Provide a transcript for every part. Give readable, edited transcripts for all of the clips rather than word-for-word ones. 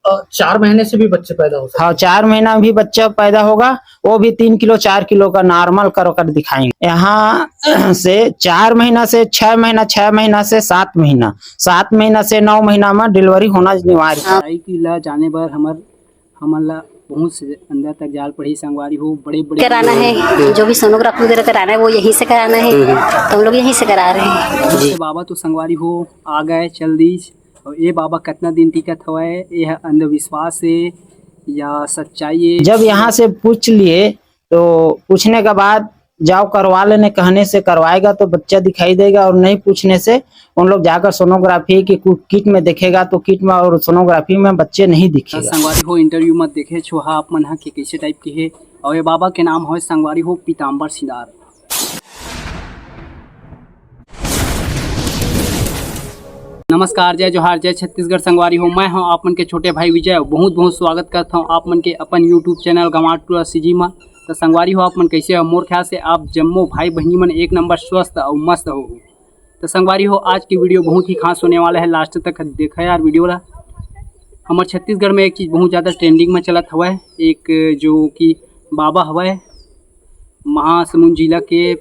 4 महीने से भी बच्चे पैदा हो सकते हैं? हाँ, 4 महीना भी बच्चा पैदा होगा, वो भी 3 किलो 4 किलो का नॉर्मल कर दिखाएंगे। यहाँ से 4 महीना से 6 महीना, 6 महीना से 7 महीना, 7 महीना से 9 महीना में डिलीवरी होना अनिवार्य है। जाने पर हमला बहुत से अंदर तक जाल पड़ी संगवारी हो, बड़े बड़े कराना है, जो भी सोनोग्राफी वगैरह कराना है वो यहीं से कराना है, तो हम लोग यहीं से करा रहे हैं। बाबा तो संगवारी हो आ गए जल्दी। और ये बाबा कितना दिन टिकत हुआ है, यह अंधविश्वास है या सच्चाई है? जब यहाँ से पूछ लिए तो पूछने के बाद जाओ करवा लेने कहने से करवाएगा तो बच्चा दिखाई देगा, और नहीं पूछने से उन लोग जाकर सोनोग्राफी की किट में देखेगा तो किट में और सोनोग्राफी में बच्चे नहीं दिखेगा। संगवारी हो इंटरव्यू में देखे छोहा आप मन के कैसे टाइप के है। और ये बाबा के नाम हो संगवारी हो पीताम्बर सिंदार। नमस्कार, जय जोहार, जय छत्तीसगढ़। संगवारी हो मैं हूं आप मन के छोटे भाई विजय। बहुत बहुत स्वागत करता हूं आप मन के अपन यूट्यूब चैनल गंवार टूर सीजी में। तो संगवारी हो आप मन कैसे हो? मोर ख्याल से आप जम्मो भाई बहनी मन एक नंबर स्वस्थ और मस्त हो। तो संगवारी हो आज की वीडियो बहुत ही खास होने वाला है, लास्ट तक देखा यार वीडियो ला। हमारे छत्तीसगढ़ में एक चीज़ बहुत ज़्यादा ट्रेंडिंग में चलत हुआ है, एक जो कि बाबा हुआ है महासमुंद जिला के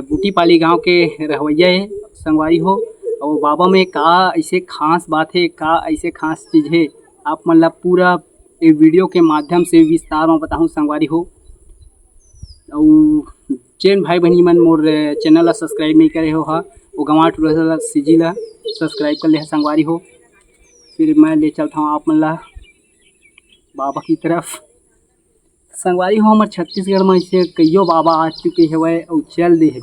बूटीपाली गांव के रहवैया है संगवारी हो। और बाबा में का ऐसे खास बात है, का ऐसे खास चीज़ है, आप मतलब पूरा एक वीडियो के माध्यम से विस्तार में बताऊँ संगवारी हो। और जैन भाई बहनी मन मोर चैनल ला सब्सक्राइब नहीं करे हो वो गंवार टूर सीजी ला सब्सक्राइब कर ले है संगवारी हो। फिर मैं ले चलता हूँ आप मन ला बाबा की तरफ। संगवारी हो हमारे छत्तीसगढ़ में ऐसे कईयों बाबा आ चुके हवे और चल दे है।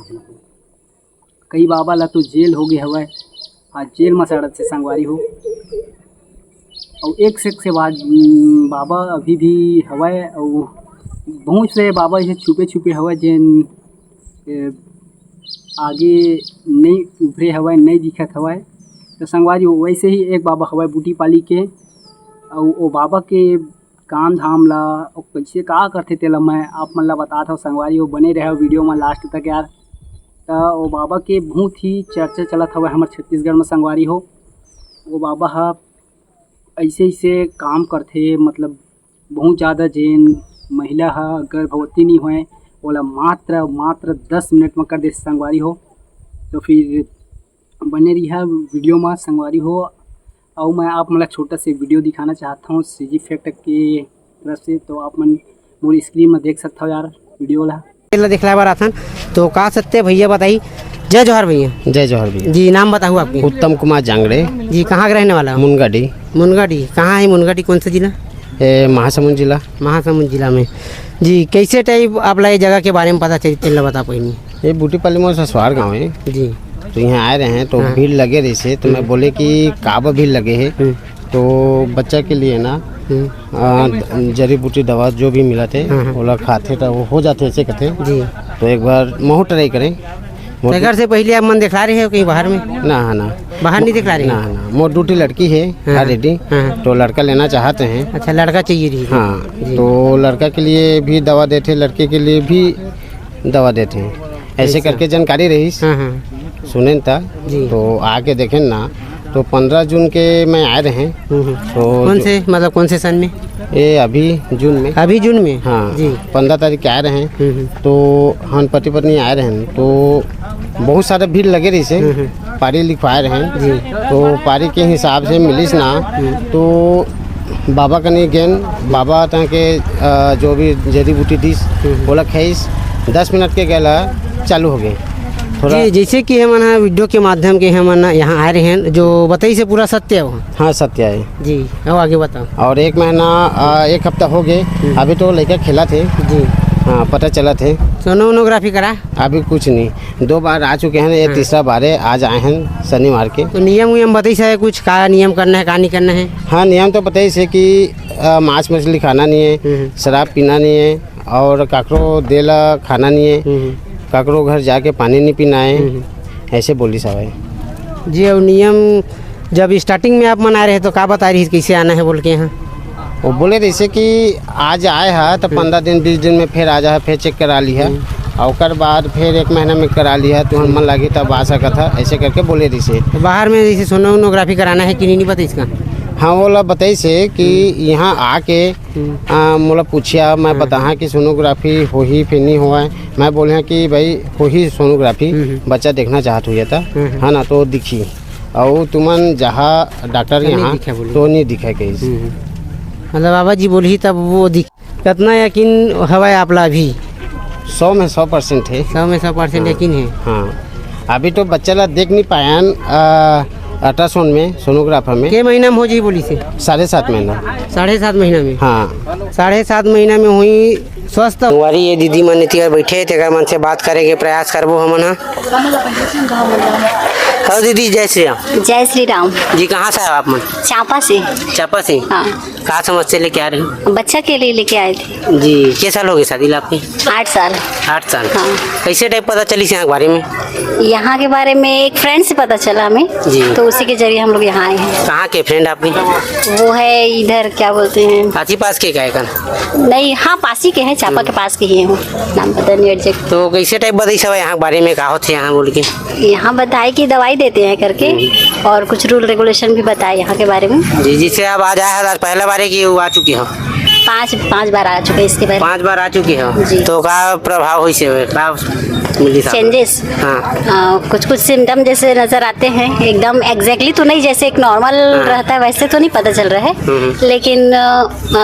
कई बाबा ला तो जेल हो गए हवे, आज जेल में सड़त से संगवारी हो। और एक से बाद बाबा अभी भी हवे, और बहुत से बाबा ऐसे छुपे छुपे हवे जिन आगे नहीं उभरे हवे, नहीं दिखत हवे। तो संगवारी हो वैसे ही एक बाबा हवे बूटीपाली के, और वो बाबा के काम धाम ला और कैसे का करते तेला मैं आप मन ला बताता हूँ संगवारी हो। बने रहे वीडियो में लास्ट तक यार। तो वो बाबा के बहुत ही चर्चा चलत हवे हमारे छत्तीसगढ़ में संगवारी हो। वो बाबा हा ऐसे ऐसे काम करते, मतलब बहुत ज़्यादा जेन महिला हा गर्भवती नहीं होए ओला मात्र 10 मिनट में कर दे संगवारी हो। तो फिर बने रही वीडियो में संगवारी हो। और मैं आप मतलब छोटा से वीडियो दिखाना चाहता हूँ सीजी फैक्ट की तरफ से, तो आप मन मोरी स्क्रीन में देख सकते हो यार वीडियो ला दिखला बार आथन। तो का सत्य भैया बताई। जय जोहार भैया। जय जोहार भैया जी। नाम बताऊँ आपकी? उत्तम कुमार जांगड़े जी। कहाँ के रहने वाला? मुनगाडी। मुनगाडी कहाँ है? मुनगाडी कौन सा जिला? महासमुंद जिला। महासमुंद जिला में जी। कैसे टाइप आप ला जगह के बारे में पता चली बता पाई? ये बूटीपाली में ससुराल गाँव है जी। तो यहाँ आए रहे हैं तो भीड़ लगे रही से, तो मैं बोले कि काबा भीड़ लगे है तो बच्चा के लिए ना जड़ी बूटी दवा जो भी मिला थे वो लोग खाते तो वो हो जाते ऐसे कहते जी। तो एक बार महू ट्राई करें। घर से पहले आप मन दिखला रहे हो कहीं बाहर में? ना बाहर नहीं दिखला रहे? ना मोर ड्यूटी लड़की है ऑलरेडी, तो लड़का लेना चाहते हैं। अच्छा, लड़का चाहिए रही? हाँ, तो लड़का के लिए भी दवा देते, लड़के के लिए भी दवा देते हैं, ऐसे करके जानकारी रही सुने था। तो आके देखें ना, तो 15 जून के मैं आए रहे हैं। तो कौन से मतलब कौन से सन में? ये अभी जून में। अभी जून में? हाँ जी। 15 तारीख के आए रहे हैं। तो हम पति पत्नी आए रहे हैं तो बहुत सारा भीड़ लगे रही से पारी लिखवाए रहे हैं जी। तो पारी के हिसाब से मिलिस ना, तो बाबा का नहीं गेन बाबा तक के जो भी जड़ी बूटी डिश बोला खाइस 10 मिनट के गला चालू हो गए जी। जैसे कि हम वीडियो के माध्यम के हम यहाँ आए रहे हैं, जो बताइए से पूरा सत्य है वो? हाँ सत्य है जी। अब आगे बताओ। और 1 महीना 1 हफ्ता हो गए, अभी तो लड़का खेला थे जी। हाँ पता चला थे। सोनोग्राफी करा? अभी कुछ नहीं, 2 बार आ चुके हैं, ये तीसरा बार है, आज आए हैं शनिवार के। तो नियम बताइए से कुछ का नियम करना है का नहीं करना है? हाँ नियम तो बताइए से कि मांस मछली खाना नहीं है, शराब पीना नहीं है, और काकरो देला खाना नहीं है, काकरो घर जाके पानी नहीं पीना है, ऐसे बोली सब जी। और नियम जब स्टार्टिंग में आप मना रहे तो का बता रही कैसे आना है बोल के? यहाँ वो बोले जैसे कि आज आए है तो 15 दिन 20 दिन में फिर आ जा, फिर चेक करा ली है, और बाद फिर 1 महीना में करा लिया तो मन लगी तब आ सका था, ऐसे करके बोले रही से। बाहर में जैसे सोनोग्राफी कराना है कि नहीं पता इसका? हाँ बोला बताई से कि यहाँ आके मोला पूछिया मैं बताहा कि सोनोग्राफी हो ही फिर नहीं हुआ है। मैं बोले कि भाई हो ही सोनोग्राफी बच्चा देखना चाहत हुआ था है ना, तो दिखी और तुमन जहाँ डॉक्टर यहाँ तो नहीं दिखा कहीं। मतलब बाबा जी बोली तब वो दिख कितना यकीन हवा आपला अभी 100 में 100% है। 100 में 100% यकीन है। हाँ अभी तो बच्चा ला देख नहीं पाया अल्ट्रासाउंड में सोनोग्राफर में। के महीना में हो जी बोली से? 7.5 महीना। 7.5 महीना में? हाँ 7.5 महीना में हुई स्वस्थ। हमारी ये दीदी मन इतिहास बैठे थे मन से बात करेंगे प्रयास करबो हमन। हाँ दीदी जय श्री राम। जय श्री राम जी। कहाँ से आए आप मन? चांपा से। चापा से? हाँ। कहाँ समस्या लेके आ रहे हैं? बच्चा के लिए लेके आए थे जी। कितने साल हो गए शादी आपके? 8 साल। 8 साल। हाँ। कैसे टाइप पता चली यहाँ के बारे में? यहाँ के बारे में एक फ्रेंड से पता चला हमें जी। तो उसी के जरिए हम लोग यहाँ आए हैं। कहाँ के फ्रेंड आपकी? वो है इधर क्या बोलते हैं, आसी पास के का? नहीं हाँ पास ही के हैं, चापा के पास के ही हैं, नाम पता नहीं एग्जैक्ट। तो कैसे टाइप बताई सब यहाँ के बारे में का होते यहाँ बोल के? यहाँ बताए कि दवाई देते हैं करके और कुछ रूल रेगुलेशन भी बताए यहाँ के बारे में। जी। जिससे आप आज आए आज पहला बार है कि वो आ चुकी हो? 5 बार आ चुके इसके बारे में। 5 बार आ चुकी हो जी। तो का प्रभाव हुई से का मिली साहब? चेंजेस हाँ। कुछ सिम्टम जैसे नजर आते हैं, एकदम एग्जैक्टली तो नहीं, जैसे एक नॉर्मल रहता है वैसे तो नहीं पता चल रहा है, लेकिन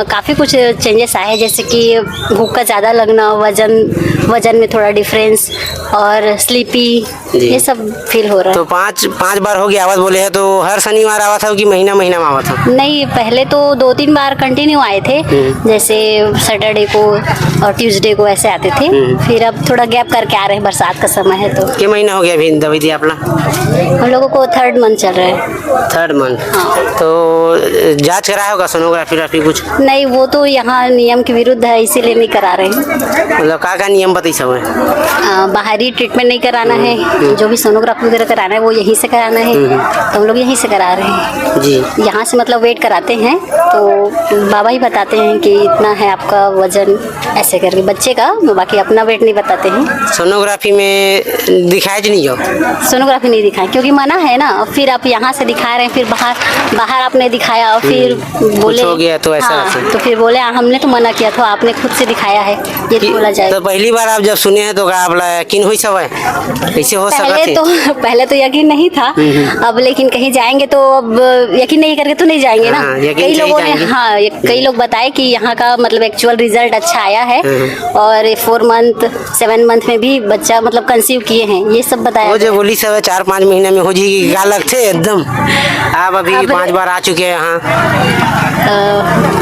काफ़ी कुछ चेंजेस आए हैं, जैसे कि भूख का ज़्यादा लगना, वजन में थोड़ा डिफरेंस और स्लीपी, ये सब फील हो रहा है। तो 5 बार हो गया आवाज बोले है, तो हर शनिवार आवा था कि महीना में आवा था? नहीं, पहले तो 2-3 बार कंटिन्यू आए थे, जैसे सैटरडे को और ट्यूसडे को ऐसे आते थे, फिर अब थोड़ा गैप करके आ रहे हैं, बरसात का समय है तो। क्या महीना हो गया अभी दवाई दी आपला? हम लोगों को 3rd मंथ चल रहा है। 3rd month. हाँ। तो जांच कराया होगा सोनोग्राफी कुछ? नहीं, वो तो यहाँ नियम के विरुद्ध है, इसीलिए नहीं करा रहे हैं। मतलब का नियम बताइए सब है? बाहरी ट्रीटमेंट नहीं कराना है, जो भी सोनोग्राफी वगैरह कराना है वो यहीं से कराना है, तो हम लोग यहीं से करा रहे हैं जी। यहाँ से मतलब वेट कराते हैं तो बाबा ही बताते हैं कि इतना है आपका वजन, ऐसे करके बच्चे का, बाकी अपना वेट नहीं बताते हैं। सोनोग्राफी में दिखाया नहीं जो? सोनोग्राफी नहीं दिखाए क्योंकि मना है ना, फिर आप यहाँ से दिखा रहे हैं, फिर बाहर आपने दिखाया और फिर बोले हो गया तो ऐसा हाँ, तो फिर बोले हमने तो मना किया था, आपने खुद से दिखाया है, ये तो बोला जाए। तो पहली बार आप जब सुने हैं तो आप यकीन हुई सब है कैसे हो सकता? पहले तो यकीन नहीं था, अब लेकिन कहीं जाएंगे तो अब यकीन नहीं करके तो नहीं जाएंगे ना। कई लोगों ने कई लोग बताए कि यहाँ का मतलब एक्चुअल रिजल्ट अच्छा आया है और 4 मंथ 7 मंथ में भी बच्चा मतलब कंसीव किए हैं, ये सब बताया। वो जो बोली सब 4-5 महीने में हो जाएगी क्या लगते एकदम? आप अभी 5 बार आ चुके हैं यहाँ,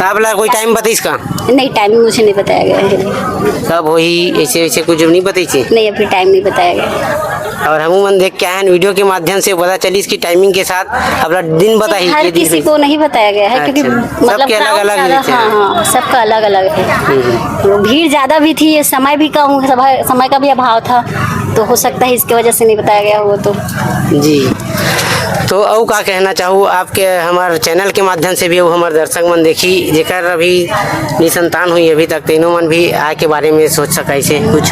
आप कोई टाइम बताइए इसका? नहीं, टाइम मुझे नहीं बताया गया है। कब वही ऐसे कुछ नहीं बताई? नहीं, अभी टाइम नहीं बताया गया। और हम मन देख के आए वीडियो के माध्यम से पता चली इसकी टाइमिंग के साथ अपना दिन बताइए। हर किसी को नहीं बताया गया है क्योंकि मतलब सबके अलग-अलग रहते हैं। हाँ, सबका अलग अलग है। भीड़ ज्यादा भी थी, समय भी कम, समय का भी अभाव था, तो हो सकता है इसकी वजह से नहीं बताया गया वो तो। जी। तो और का कहना चाहूँ आपके हमारे चैनल के माध्यम से भी वो हमारे दर्शक मन देखी जेकर अभी निसंतान हुई अभी तक, तीनों मन भी आय के बारे में सोच सका ऐसे कुछ,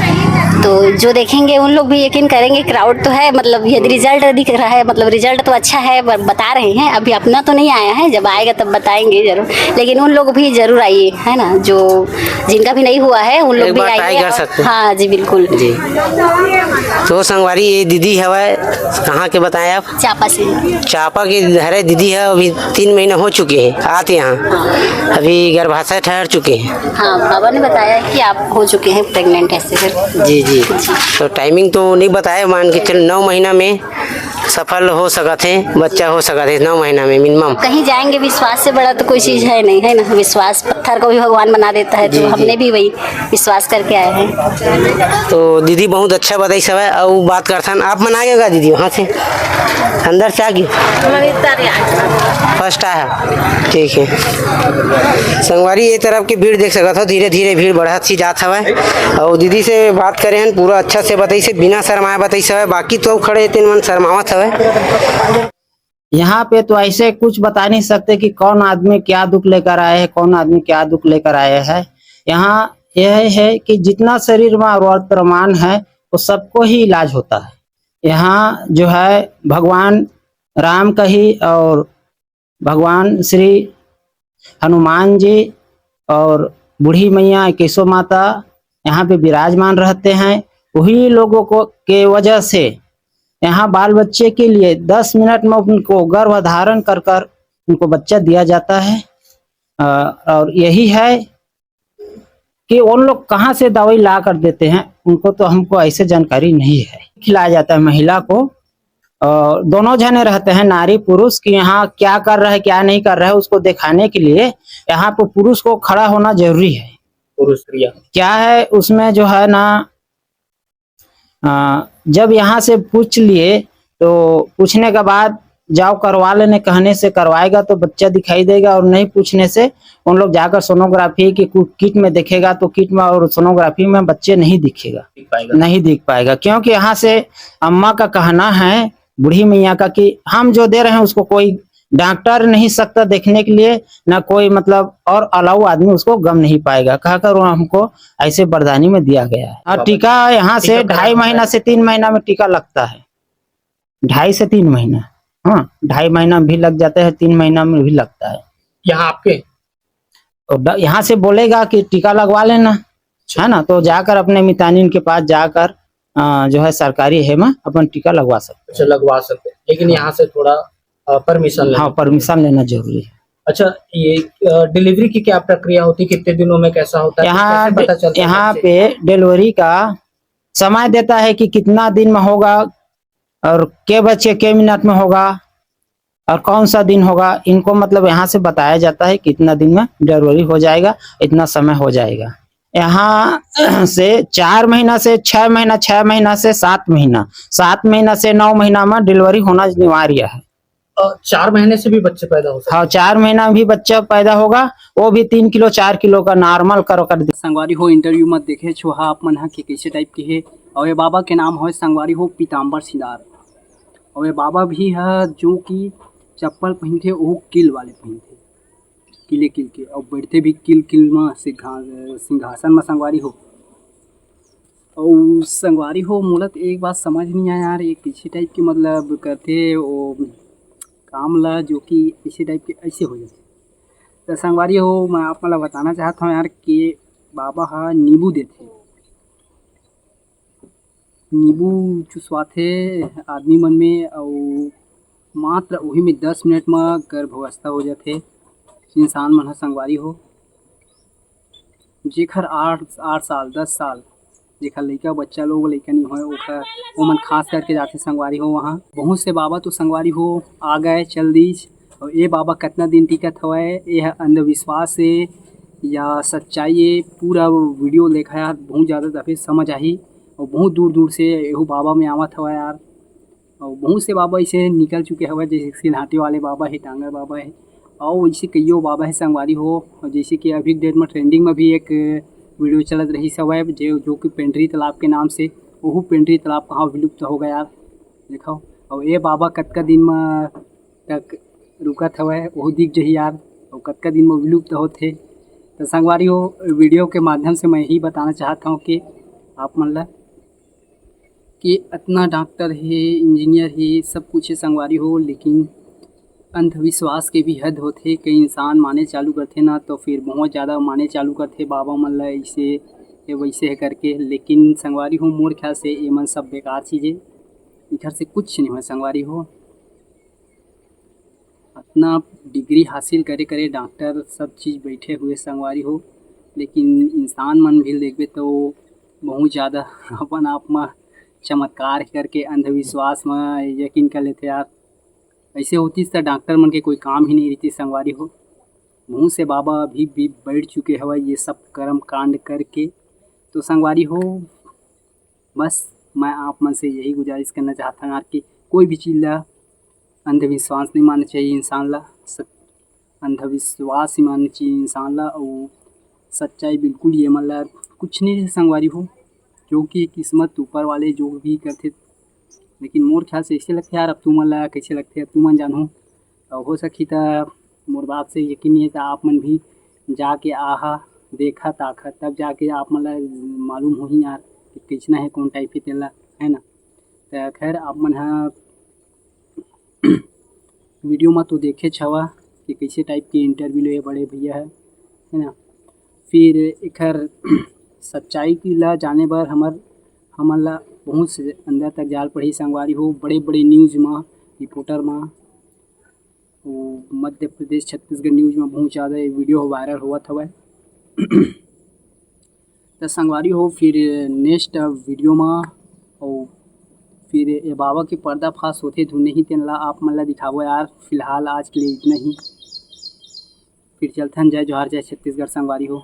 तो जो देखेंगे उन लोग भी यकीन करेंगे। क्राउड तो है, मतलब यदि रिजल्ट दिख रहा है, मतलब रिजल्ट तो अच्छा है, बता रहे हैं, अभी अपना तो नहीं आया है, जब आएगा तब बताएंगे जरूर, लेकिन उन लोग भी जरूर आइए, है ना, जो जिनका भी नहीं हुआ है उन लोग भी आइए। हाँ जी बिल्कुल जी। तो संगवारी ये दीदी है कहाँ के बताएं आप? चापा से। चापा की हरे दीदी है, अभी 3 महीने हो चुके हैं आते यहाँ, अभी गर्भाशय ठहर चुके हैं। हाँ, बाबा ने बताया कि आप हो चुके हैं प्रेग्नेंट ऐसे कर। जी जी। तो टाइमिंग तो नहीं बताया, मान के चल 9 महीना में सफल हो सकते हैं, बच्चा हो सकते हैं 9 महीना में मिनिमम। कहीं जाएंगे, विश्वास से बड़ा तो कोई चीज़ है नहीं, है ना, विश्वास पत्थर को भी भगवान बना देता है, तो हमने भी वही विश्वास करके आए हैं। तो दीदी बहुत अच्छा बताई सब है, और बात करथन आप मना गएगा दीदी वहाँ से अंदर से आ गई फर्स्ट आया, ठीक है। संगवारी ये तरफ की भीड़ देख सकते हो, धीरे धीरे भीड़ बढ़त सी जात हवे, और दीदी से बात करें पूरा अच्छा से बताई से, बिना शर्माए बताई सब, बाकी तो खड़े 3 मन शर्मावत हवे। यहाँ पे तो ऐसे कुछ बता नहीं सकते कि कौन आदमी क्या दुख लेकर आए हैं, कौन आदमी क्या दुख लेकर आए हैं। यहाँ यह है कि जितना शरीर में वर्तमान है वो सबको ही इलाज होता है। यहाँ जो है भगवान राम का ही और भगवान श्री हनुमान जी और बूढ़ी मैया केशव माता यहाँ पे विराजमान रहते हैं। वही लोगों को के वजह से यहाँ बाल बच्चे के लिए 10 मिनट में उनको गर्भधारण कर कर उनको बच्चा दिया जाता है। और यही है कि उन लोग कहाँ से दवाई ला कर देते हैं, उनको तो हमको ऐसे जानकारी नहीं है। खिलाया जाता है महिला को, और दोनों जने रहते हैं नारी पुरुष कि यहाँ क्या कर रहा है क्या नहीं कर रहा है उसको दिखाने के लिए यहाँ पे पुरुष को खड़ा होना जरूरी है। पुरुष क्रिया क्या है उसमें जो है ना, जब यहाँ से पूछ लिए तो पूछने के बाद जाओ करवा लेने कहने से करवाएगा तो बच्चा दिखाई देगा, और नहीं पूछने से उन लोग जाकर सोनोग्राफी की किट में देखेगा तो किट में और सोनोग्राफी में बच्चे नहीं दिखेगा, नहीं दिख पाएगा। क्योंकि यहाँ से अम्मा का कहना है, बूढ़ी मैया का, कि हम जो दे रहे हैं उसको कोई डॉक्टर नहीं सकता देखने के लिए, ना कोई मतलब और अलाउ आदमी उसको गम नहीं पाएगा, कहकर हमको ऐसे बरदानी में दिया गया है। और टीका यहाँ से 2.5 महीना से 3 महीना में टीका लगता है, 2.5 से 3 महीना, हाँ 2.5 महीना भी लग जाता है, 3 महीना में भी लगता है। यहाँ आपके तो यहाँ से बोलेगा कि टीका लगवा लेना है ना, तो जाकर अपने मितानिन के पास जाकर जो है सरकारी है में अपन टीका लगवा सकते अच्छा लगवा सकते हैं, लेकिन यहाँ से थोड़ा परमिशन हैं। लेना। हाँ परमिशन लेना जरूरी है। अच्छा ये डिलीवरी की क्या प्रक्रिया होती है, कितने दिनों में कैसा होता है, कैसे पता चलता है? यहाँ पे डिलीवरी का समय देता है कि कितना दिन में होगा और के बच्चे के मिनट में होगा और कौन सा दिन होगा, इनको मतलब यहाँ से बताया जाता है कितना दिन में डिलीवरी हो जाएगा, इतना समय हो जाएगा। यहाँ से 4 महीना से 6 महीना, 6 महीना से 7 महीना, 7 महीना से 9 महीना में डिलीवरी होना अनिवार्य है। 4 महीने से भी बच्चे पैदा हो सकते हैं? हाँ 4 महीना भी बच्चा पैदा होगा, वो भी 3 किलो 4 किलो का नॉर्मल कर संगवारी हो इंटरव्यू मत देखे छो आप मन हा कि कैसे टाइप के है। और ये बाबा के नाम हो संगवारी हो पीताम्बर सिदार। और ये बाबा भी है जो कि चप्पल पहनते वो किल वाले पहनते, किले किल के, और बैठते भी किल में सिंहासन में संगवारी हो। और संगवारी हो मूलत एक बात समझ नहीं आया यार, एक कैसे टाइप के मतलब करते वो काम ला जो कि इसी टाइप के ऐसे हो जाते। तो संगवारी हो मैं आप मतलब बताना चाहता हूँ यार कि बाबा हा नींबू देते, नींबू चुसवाते आदमी मन में, और मात्र वही में 10 मिनट में गर्भावस्था हो जाते इंसान मन हा संगवारी हो। जेखर 8 साल 10 साल जेखर लड़का बच्चा लोग लड़का नहीं हो ओखर वो मन खास करके जाते संगवारी हो। वहाँ बहुत से बाबा तो संगवारी हो आ गए चल दीज, और ये बाबा कितना दिन टिकत हवै, ये अंधविश्वास है या सच्चाई है, पूरा वीडियो देखा यार बहुत ज़्यादा दफे समझ आई। और बहुत दूर दूर से एहू बाबा में आवत हवा यार, और बहुत से बाबा ऐसे निकल चुके हवा, जैसे सिलहाटी वाले बाबा है, टांगर बाबा है, और वैसे कईयों बाबा है संगवारी हो। और जैसे कि अभी डेट में ट्रेंडिंग में भी एक वीडियो चलत रही सब है जो कि पेंड्री तालाब के नाम से, वह पेंड्री तालाब कहाँ विलुप्त हो गया यार देखो। और ये बाबा कतका दिन में तक रुकत हवा वह दिख जही यार, और कतका दिन में विलुप्त होते। तो संगवारी हो वीडियो के माध्यम से मैं यही बताना चाहता हूँ कि आप मन ला कि इतना डॉक्टर है, इंजीनियर है, सब कुछ है संगवारी हो, लेकिन अंधविश्वास के भी हद होते। कई इंसान माने चालू करते ना तो फिर बहुत ज़्यादा माने चालू करते बाबा मन ला ऐसे वैसे है करके। लेकिन संगवारी हो मोर ख्याल से ये मन सब बेकार चीज़ें, इधर से कुछ नहीं है संगवारी हो। अपना डिग्री हासिल करे करे डॉक्टर सब चीज़ बैठे हुए संगवारी हो, लेकिन इंसान मन भी देखबे तो बहुत ज़्यादा अपन आप में चमत्कार करके अंधविश्वास में यकीन कर लेते यार। ऐसे होती तो डॉक्टर मन के कोई काम ही नहीं रहती संगवारी हो। बहुत से बाबा अभी भी बैठ चुके हवा ये सब कर्म कांड करके। तो संगवारी हो बस मैं आप मन से यही गुजारिश करना चाहता हूँ यार कि कोई भी चीज़ ला अंधविश्वास नहीं मानना चाहिए इंसान ला, अंधविश्वास ही मानना चाहिए इंसान ला, और सच्चाई बिल्कुल ये मतलब कुछ नहीं है संगवारी हो, जो कि किस्मत ऊपर वाले जो भी करते। लेकिन मोर ख्याल से ऐसे लगते यार, अब तू मन ला कैसे लगते अब तू मन जानू, और हो सकी तो मोर बात से यकीन नहीं है तो आप मन भी जाके आहा देखा ताखा तब जाके आप मन ला मालूम हो ही यार कि कितना है कौन टाइप के तेला है ना। तो खैर आप मन वीडियो में तो देखे छवा कि कैसे टाइप के इंटरव्यू ले बड़े भैया है ना। फिर एकर सच्चाई की ला जाने बर हमन ला बहुत से अंदर तक जाल पड़ी संगवारी हो। बड़े बड़े न्यूज़ में रिपोर्टर में मध्य प्रदेश छत्तीसगढ़ न्यूज़ में बहुत ज़्यादा वीडियो वायरल होवत हवय। तो संगवारी हो फिर नेक्स्ट वीडियो में और फिर ये बाबा के पर्दाफाश होते धुने ही तेन ला आप मन ला दिखावो यार। फिलहाल आज के लिए इतना ही, फिर चलथन। जय जोहार, जय छत्तीसगढ़ संगवारी हो।